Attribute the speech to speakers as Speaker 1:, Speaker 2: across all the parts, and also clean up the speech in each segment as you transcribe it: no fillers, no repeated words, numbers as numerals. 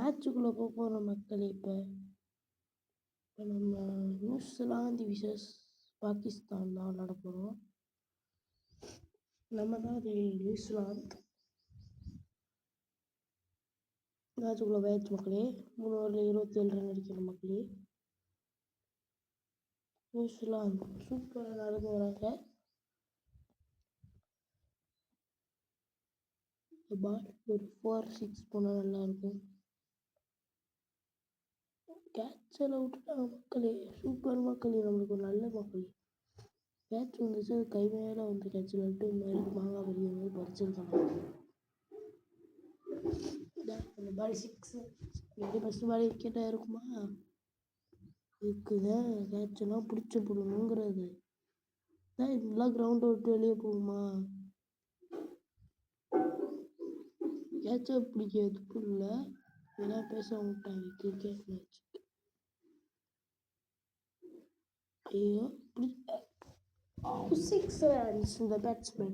Speaker 1: மேட்சுக்குள்ளே போக போகிறோம் மக்களே. இப்போ நம்ம நியூசிலாந்து விசஸ் பாகிஸ்தான் தான் விளாட போகிறோம். நம்ம தான் அது நியூசிலாந்து மேட்சுக்குள்ளே போயாச்சு மக்களே. 3 ஓவரில் 27 ரன் அடிக்கணும் மக்களே. நியூசிலாந்து சூப்பராக நடந்து வராங்க. பால் ஒரு 4-6 போனால் நல்லாயிருக்கும். கேட்சில் விட்டுட்டாங்க மக்களே. சூப்பர் மக்களே, நம்மளுக்கு ஒரு நல்ல மக்களே. கேட்ச் வந்துச்சு, அது கை மேலே வந்து கேட்சில் விட்டு இந்த மாதிரி மாங்காய் பறிக்கிற மாதிரி பறிச்சிருக்காங்க. அந்த பால் 6. எப்படி ஃபஸ்ட்டு பால் விக்கெட்டாக இருக்குமா? இருக்குதான் கேட்செல்லாம் பிடிச்சி போடணுங்கிறது தான். இதெல்லாம் கிரவுண்டை விட்டு வெளியே போகுமா? கேட்சை பிடிக்கிறதுக்கு இல்லை, இதெல்லாம் பேச விட்டாங்க கிரிக்கெட் மேட்ச். ஐயோ 6 runs the batsman.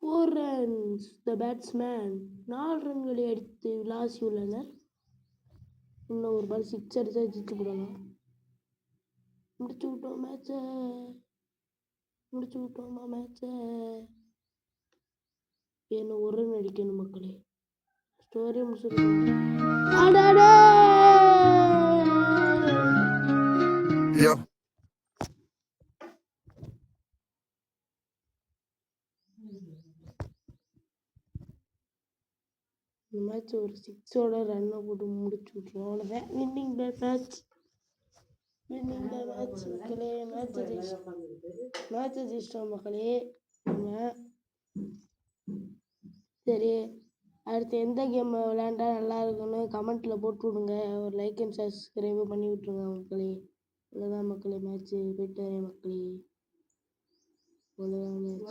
Speaker 1: Four runs the batsman. 4 ரன்களை அடித்து விளாசியுள்ளனர். இன்னும் ஒரு பால் 6 அடிச்சா ஜெயிச்சு போடலாம். முடிச்சு விட்டோமா மேட்சை. என்ன ஒரு ரன் அடிக்கணும் மக்களே. ஸ்டோரி முடிச்சிருக்கோம். இந்த மேட்ச் ஒரு 6ஓட ரன்னை போட்டு முடிச்சு விட்ருவோம். அவ்வளோதான். வின்னிங் த மேட்ச் மக்களே. மேட்சை ஜெயிச்சிட்டோம் மக்களே. சரி, அடுத்து எந்த கேம் விளையாண்டா நல்லா இருக்குன்னு கமெண்ட்டில் போட்டு விடுங்க. ஒரு லைக் அண்ட் சப்ஸ்கிரைபு பண்ணி விட்ருங்க மக்களே. அவ்வளோதான் மக்களே, மேட்ச்சு போயிட்டு வரேன் மக்களே. அவ்வளோதான் மேட்ச்.